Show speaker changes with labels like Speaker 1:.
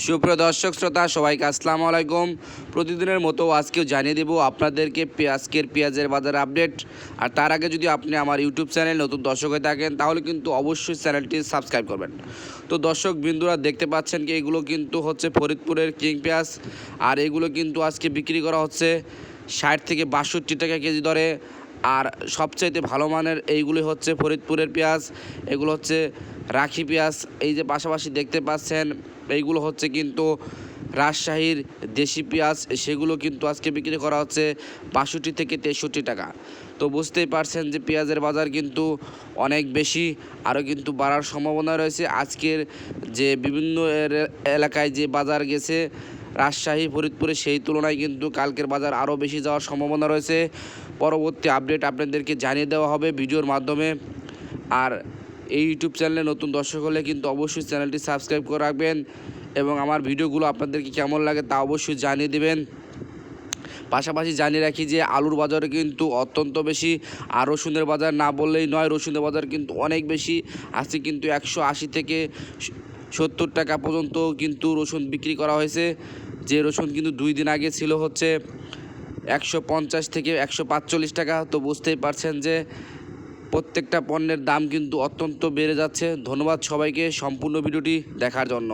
Speaker 1: সুপ্রিয় দর্শক শ্রোতা সবাইকে আসসালামু আলাইকুম। প্রতিদিনের মতো আজকেও জানিয়ে দেব আপনাদেরকে আজকের পেঁয়াজের বাজার আপডেট। আর তার আগে যদি আপনি আমার ইউটিউব চ্যানেল নতুন দর্শক হয়ে থাকেন তাহলে কিন্তু অবশ্যই চ্যানেলটি সাবস্ক্রাইব করবেন। তো দর্শক বিন্দুরা দেখতে পাচ্ছেন কি এগুলো কিন্তু হচ্ছে ফরিদপুরের কিং পেঁয়াজ। আর এগুলো কিন্তু আজকে বিক্রি করা হচ্ছে 60 থেকে 62 টাকা কেজি দরে। আর সবচাইতে ভালো মানের এইগুলি হচ্ছে ফরিদপুরের পেঁয়াজ, এগুলো হচ্ছে রাখি পেঁয়াজ। এই যে পাশাপাশি দেখতে পাচ্ছেন এইগুলো হচ্ছে কিন্তু রাজশাহীর দেশি পেঁয়াজ, সেগুলো কিন্তু আজকে বিক্রি করা হচ্ছে 62 থেকে 63 টাকা। তো বুঝতেই পারছেন যে পেঁয়াজের বাজার কিন্তু অনেক বেশি, আরও কিন্তু বাড়ার সম্ভাবনা রয়েছে। আজকের যে বিভিন্ন এলাকায় যে বাজার গেছে রাজশাহী ফরিদপুরে, সেই তুলনায় কিন্তু কালকের বাজার আরও বেশি যাওয়ার সম্ভাবনা রয়েছে। পরবর্তী আপডেট আপনাদেরকে জানিয়ে দেওয়া হবে ভিডিওর মাধ্যমে। আর এই ইউটিউব চ্যানেলে নতুন দর্শক হলে কিন্তু অবশ্যই চ্যানেলটি সাবস্ক্রাইব করে রাখবেন এবং আমার ভিডিওগুলো আপনাদেরকে কেমন লাগে তা অবশ্যই জানিয়ে দেবেন। পাশাপাশি জানিয়ে রাখি যে আলুর বাজারে কিন্তু অত্যন্ত বেশি, আর রসুনের বাজার না বললেই নয়। রসুনের বাজার কিন্তু অনেক বেশি, আজকে কিন্তু 180 থেকে 70 টাকা পর্যন্ত কিন্তু রসুন বিক্রি করা হয়েছে। যে রসুন কিন্তু 2 দিন আগে ছিল হচ্ছে 150 থেকে 145 টাকা। তো বুঝতেই পারছেন যে প্রত্যেকটা পণ্যের দাম কিন্তু অত্যন্ত বেড়ে যাচ্ছে। ধন্যবাদ সবাইকে সম্পূর্ণ ভিডিওটি দেখার জন্য।